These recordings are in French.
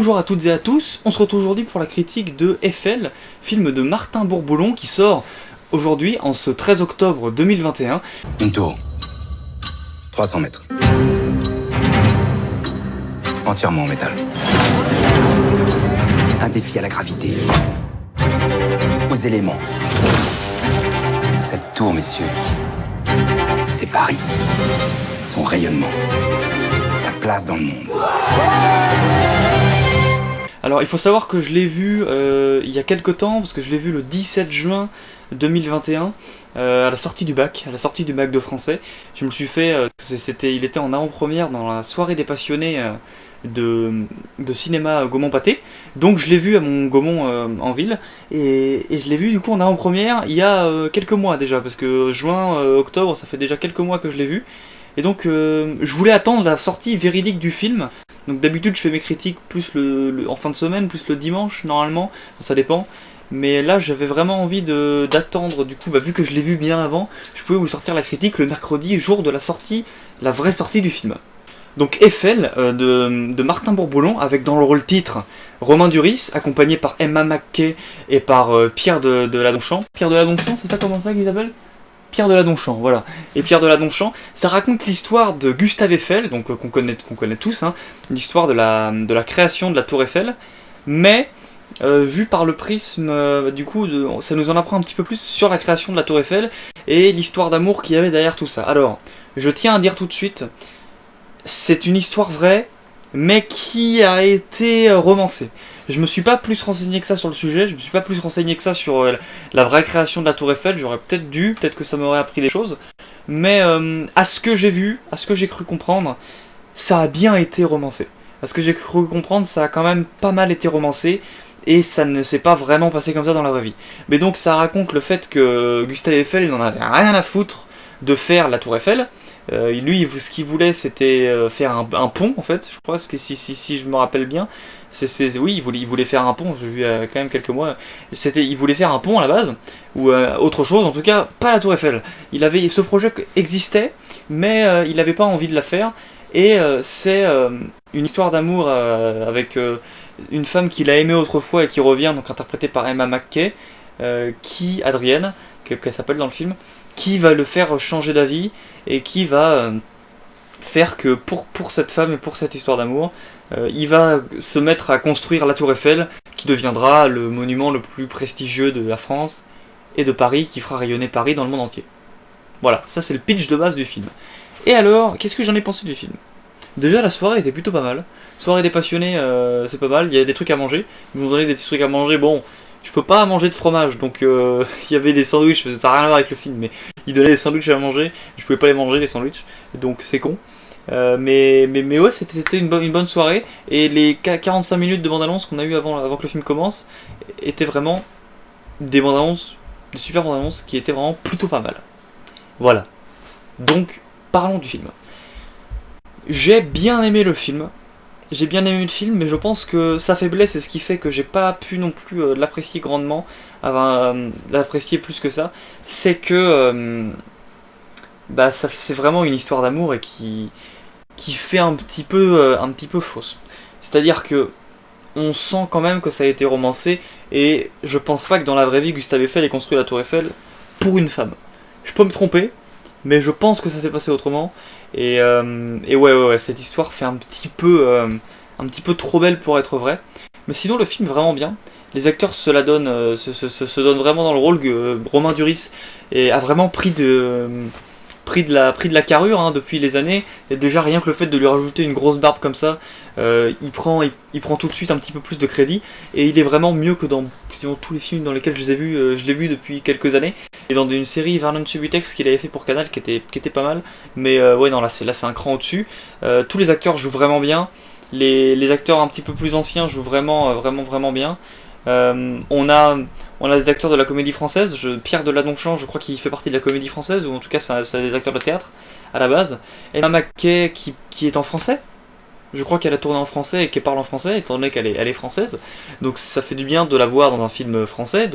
Bonjour à toutes et à tous, on se retrouve aujourd'hui pour la critique de Eiffel, film de Martin Bourboulon qui sort aujourd'hui en ce 13 octobre 2021. Une tour. 300 mètres. Entièrement en métal. Un défi à la gravité. Aux éléments. Cette tour, messieurs, c'est Paris. Son rayonnement. Sa place dans le monde. Alors il faut savoir que je l'ai vu il y a quelques temps, parce que je l'ai vu le 17 juin 2021, à la sortie du bac de français. Je me suis fait, il était en avant-première dans la soirée des passionnés de cinéma Gaumont-Pâté, donc je l'ai vu à mon Gaumont en ville, et je l'ai vu du coup en avant-première il y a quelques mois déjà, parce que juin, octobre, ça fait déjà quelques mois que je l'ai vu, et donc je voulais attendre la sortie véridique du film. Donc d'habitude je fais mes critiques plus en fin de semaine, plus le dimanche normalement, ça dépend. Mais là j'avais vraiment envie d'attendre, du coup vu que je l'ai vu bien avant, je pouvais vous sortir la critique le mercredi, jour de la sortie, la vraie sortie du film. Donc Eiffel de Martin Bourboulon, avec dans le rôle titre Romain Duris, accompagné par Emma Mackey et par Pierre de Ladonchamp. Pierre de Ladonchamp, c'est ça comment ça qu'ils appellent ? Pierre de Ladonchamp, voilà. Et Pierre de Ladonchamp, ça raconte l'histoire de Gustave Eiffel, donc qu'on connaît tous, hein, l'histoire de la création de la Tour Eiffel, mais vu par le prisme, du coup, ça nous en apprend un petit peu plus sur la création de la Tour Eiffel et l'histoire d'amour qu'il y avait derrière tout ça. Alors, je tiens à dire tout de suite, c'est une histoire vraie, mais qui a été romancée. Je me suis pas plus renseigné que ça sur le sujet, je me suis pas plus renseigné que ça sur la vraie création de la Tour Eiffel, j'aurais peut-être que ça m'aurait appris des choses, mais à ce que j'ai vu, à ce que j'ai cru comprendre, ça a bien été romancé. À ce que j'ai cru comprendre, ça a quand même pas mal été romancé, et ça ne s'est pas vraiment passé comme ça dans la vraie vie. Mais donc ça raconte le fait que Gustave Eiffel, il n'en avait rien à foutre de faire la Tour Eiffel. Lui, ce qu'il voulait, c'était faire un pont, en fait, je crois, si je me rappelle bien. Oui, il voulait faire un pont, j'ai vu quand même quelques mois. Il voulait faire un pont à la base, ou autre chose, en tout cas, pas la Tour Eiffel. Ce projet existait, mais il n'avait pas envie de la faire. Et c'est une histoire d'amour avec une femme qu'il a aimée autrefois et qui revient, donc interprétée par Emma Mackey, Adrienne, qu'elle s'appelle dans le film, qui va le faire changer d'avis et qui va faire que pour cette femme et pour cette histoire d'amour, il va se mettre à construire la Tour Eiffel, qui deviendra le monument le plus prestigieux de la France et de Paris, qui fera rayonner Paris dans le monde entier. Voilà, ça c'est le pitch de base du film. Et alors, qu'est-ce que j'en ai pensé du film ? Déjà, la soirée était plutôt pas mal. Soirée des passionnés, c'est pas mal. Il y a des trucs à manger. Ils nous ont donné des petits trucs à manger. Bon, je peux pas manger de fromage, donc il y avait des sandwichs. Ça n'a rien à voir avec le film, mais ils donnaient des sandwichs à manger. Je pouvais pas les manger, les sandwichs. Donc c'est con. Mais ouais, c'était une bonne soirée. Et les 45 minutes de bande-annonce qu'on a eu avant que le film commence étaient vraiment des super bandes-annonces qui étaient vraiment plutôt pas mal. Voilà. Donc, parlons du film. J'ai bien aimé le film, mais je pense que sa faiblesse, et ce qui fait que j'ai pas pu non plus l'apprécier grandement, l'apprécier plus que ça, c'est que c'est vraiment une histoire d'amour et qui fait un petit peu fausse. C'est-à-dire que on sent quand même que ça a été romancé, et je pense pas que dans la vraie vie, Gustave Eiffel ait construit la Tour Eiffel pour une femme. Je peux me tromper, mais je pense que ça s'est passé autrement. Et ouais, cette histoire fait un petit peu trop belle pour être vraie. Mais sinon, le film est vraiment bien. Les acteurs se donnent vraiment dans le rôle. Romain Duris a vraiment pris de la carrure depuis les années. Et déjà, rien que le fait de lui rajouter une grosse barbe comme ça, il prend tout de suite un petit peu plus de crédit. Et il est vraiment mieux que dans tous les films dans lesquels je l'ai vu depuis quelques années. Et dans une série Vernon Subutex qu'il avait fait pour Canal qui était pas mal. Mais ouais, non, là c'est un cran au-dessus. Tous les acteurs jouent vraiment bien. Les acteurs un petit peu plus anciens jouent vraiment bien. On a des acteurs de la comédie française. Pierre de Ladonchamp, je crois qu'il fait partie de la comédie française, ou en tout cas c'est des acteurs de théâtre à la base. Emma Mackey qui est en français. Je crois qu'elle a tourné en français et qu'elle parle en français, étant donné qu'elle est française. Donc ça fait du bien de la voir dans un film français,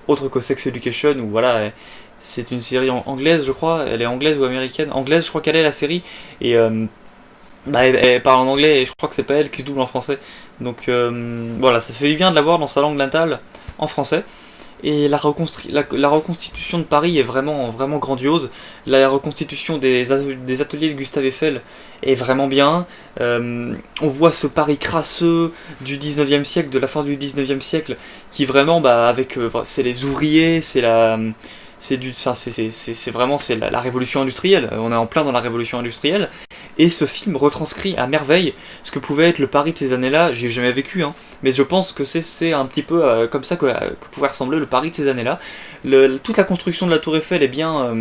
autre que Sex Education, où voilà, c'est une série anglaise, je crois. Elle est anglaise ou américaine ? Anglaise, je crois qu'elle est la série. Et Bah, elle parle en anglais et je crois que c'est pas elle qui se double en français. Donc voilà, ça fait du bien de la voir dans sa langue natale en français. Et la reconstitution de Paris est vraiment, vraiment grandiose. La reconstitution des ateliers de Gustave Eiffel est vraiment bien. On voit ce Paris crasseux du 19e siècle, de la fin du 19e siècle, qui vraiment, bah, c'est les ouvriers, c'est vraiment la révolution industrielle. On est en plein dans la révolution industrielle. Et ce film retranscrit à merveille ce que pouvait être le Paris de ces années-là. J'ai jamais vécu, hein, mais je pense que c'est un petit peu comme ça que pouvait ressembler le Paris de ces années-là. Toute la construction de la Tour Eiffel est bien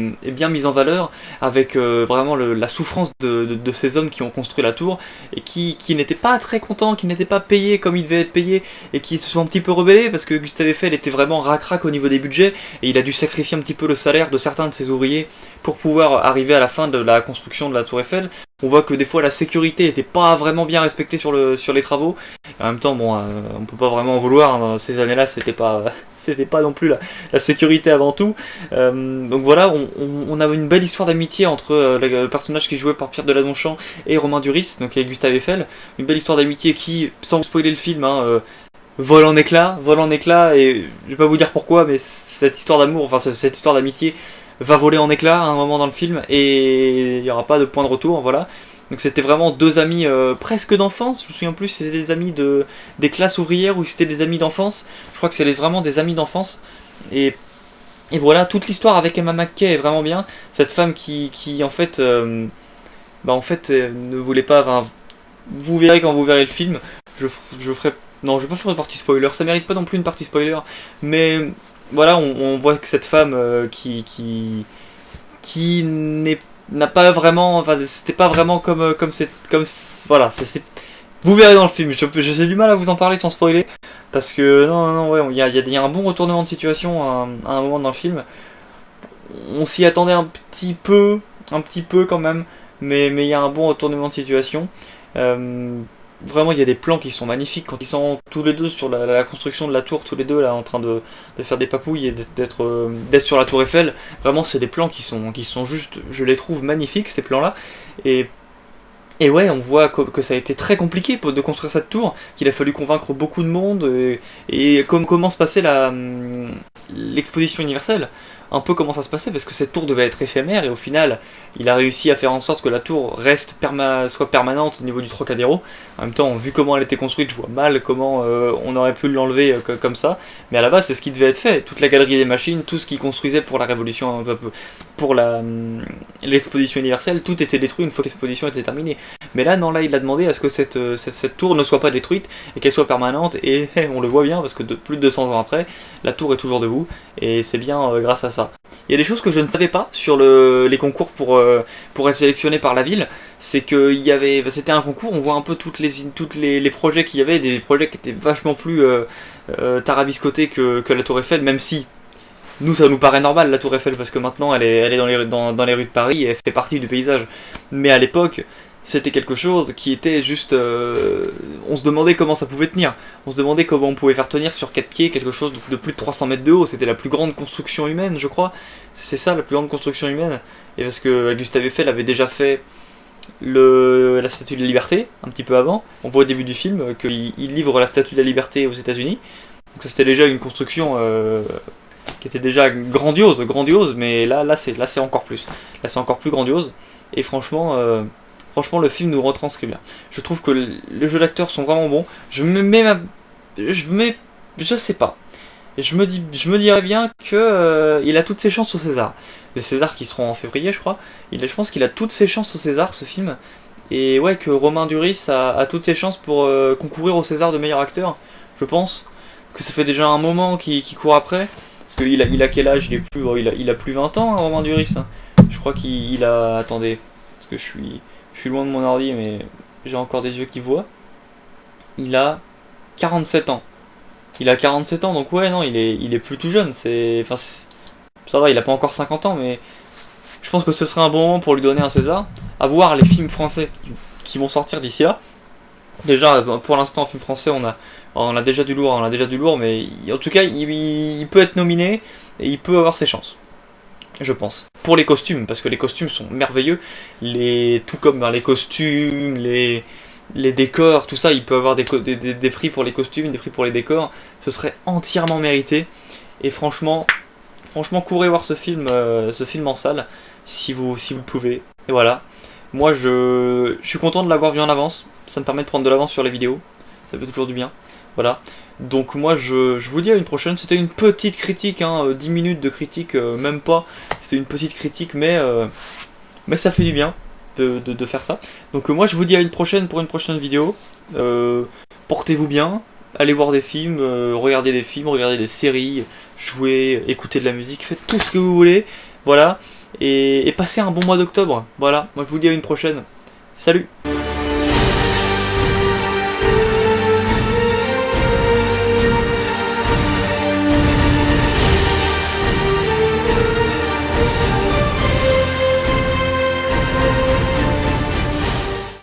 mise en valeur, avec vraiment la souffrance de ces hommes qui ont construit la tour, et qui n'étaient pas très contents, qui n'étaient pas payés comme ils devaient être payés, et qui se sont un petit peu rebellés, parce que Gustave Eiffel était vraiment rac-rac au niveau des budgets, et il a dû sacrifier un petit peu le salaire de certains de ses ouvriers pour pouvoir arriver à la fin de la construction de la Tour Eiffel. On voit que des fois la sécurité était pas vraiment bien respectée sur les travaux. Et en même temps, bon, on peut pas vraiment en vouloir. Hein, ces années-là, c'était pas non plus la sécurité avant tout. Donc voilà, on a une belle histoire d'amitié entre le personnage qui est joué par Pierre Deladonchamp et Romain Duris, donc avec Gustave Eiffel. Une belle histoire d'amitié qui, sans spoiler le film, hein, vole en éclats, et je vais pas vous dire pourquoi, mais cette histoire d'amour, enfin cette histoire d'amitié va voler en éclats à un moment dans le film, et il n'y aura pas de point de retour, voilà. Donc c'était vraiment deux amis presque d'enfance, je me souviens plus si c'était des amis des classes ouvrières ou si c'était des amis d'enfance, je crois que c'est vraiment des amis d'enfance, et voilà, toute l'histoire avec Emma McKay est vraiment bien, cette femme qui en fait, ne voulait pas, enfin, vous verrez quand vous verrez le film, je ferai, non, je vais pas faire une partie spoiler, ça mérite pas non plus une partie spoiler, mais voilà, on voit que cette femme qui n'a pas vraiment, enfin, c'était pas vraiment voilà, vous verrez dans le film. J'ai du mal à vous en parler sans spoiler, parce que non, ouais, il y a un bon retournement de situation à un moment dans le film. On s'y attendait un petit peu quand même, mais il y a un bon retournement de situation. Vraiment, il y a des plans qui sont magnifiques quand ils sont tous les deux sur la construction de la tour, tous les deux là en train de faire des papouilles et d'être sur la tour Eiffel. Vraiment, c'est des plans qui sont juste, je les trouve magnifiques ces plans-là. Et ouais, on voit que ça a été très compliqué de construire cette tour, qu'il a fallu convaincre beaucoup de monde, et comment se passait l'exposition universelle. Un peu comment ça se passait, parce que cette tour devait être éphémère, et au final, il a réussi à faire en sorte que la tour soit permanente au niveau du Trocadéro. En même temps, vu comment elle était construite, je vois mal comment on aurait pu l'enlever comme ça, mais à la base, c'est ce qui devait être fait. Toute la galerie des machines, tout ce qu'ils construisaient pour la révolution, pour l'exposition universelle, tout était détruit une fois que l'exposition était terminée. Mais là, non, là, il a demandé à ce que cette tour ne soit pas détruite, et qu'elle soit permanente, et on le voit bien, parce que plus de 200 ans après, la tour est toujours debout, et c'est bien grâce à ça. Il y a des choses que je ne savais pas sur les concours pour être sélectionné par la ville, c'est que c'était un concours, on voit un peu toutes les projets qu'il y avait, des projets qui étaient vachement plus tarabiscotés que la Tour Eiffel, même si nous ça nous paraît normal la Tour Eiffel, parce que maintenant elle est dans les rues de Paris et elle fait partie du paysage, mais à l'époque c'était quelque chose qui était juste... on se demandait comment ça pouvait tenir. On se demandait comment on pouvait faire tenir sur 4 pieds quelque chose de plus de 300 mètres de haut. C'était la plus grande construction humaine, je crois. C'est ça, la plus grande construction humaine. Et parce que Gustave Eiffel avait déjà fait la Statue de la Liberté, un petit peu avant. On voit au début du film qu'il livre la Statue de la Liberté aux États-Unis. Donc ça, c'était déjà une construction qui était déjà grandiose, mais là c'est encore plus. Là c'est encore plus grandiose. Et franchement, le film nous retranscrit bien. Je trouve que les jeux d'acteurs sont vraiment bons. Je sais pas. Je me dirais bien que il a toutes ses chances au César. Les Césars qui seront en février, je crois. Je pense qu'il a toutes ses chances au César, ce film. Et ouais, que Romain Duris a toutes ses chances pour concourir au César de meilleur acteur. Je pense que ça fait déjà un moment qu'il court après. Parce qu'il a quel âge? Il a plus 20 ans, hein, Romain Duris. Hein. Je crois qu'il a... Attendez, parce que je suis loin de mon ordi, mais j'ai encore des yeux qui voient. Il a 47 ans. Donc ouais, non, il est plus tout jeune. Ça va, il a pas encore 50 ans, mais je pense que ce serait un bon moment pour lui donner un César. À voir les films français qui vont sortir d'ici là. Déjà, pour l'instant, en film français, on a déjà du lourd, mais en tout cas, il peut être nominé et il peut avoir ses chances. je pense. Pour les costumes, parce que les costumes sont merveilleux, tout comme les costumes, les décors, tout ça, il peut y avoir des prix pour les costumes, des prix pour les décors, ce serait entièrement mérité. Et franchement, courez voir ce film en salle, si vous pouvez. Et voilà. Moi, je suis content de l'avoir vu en avance, ça me permet de prendre de l'avance sur les vidéos, ça fait toujours du bien. Voilà. Donc moi, je vous dis à une prochaine. C'était une petite critique, 10 minutes de critique, même pas. C'était une petite critique, mais ça fait du bien de faire ça. Donc moi, je vous dis à une prochaine pour une prochaine vidéo. Portez-vous bien, allez voir des films, regardez des séries, jouez, écoutez de la musique, faites tout ce que vous voulez. Voilà. Et passez un bon mois d'octobre. Voilà. Moi, je vous dis à une prochaine. Salut!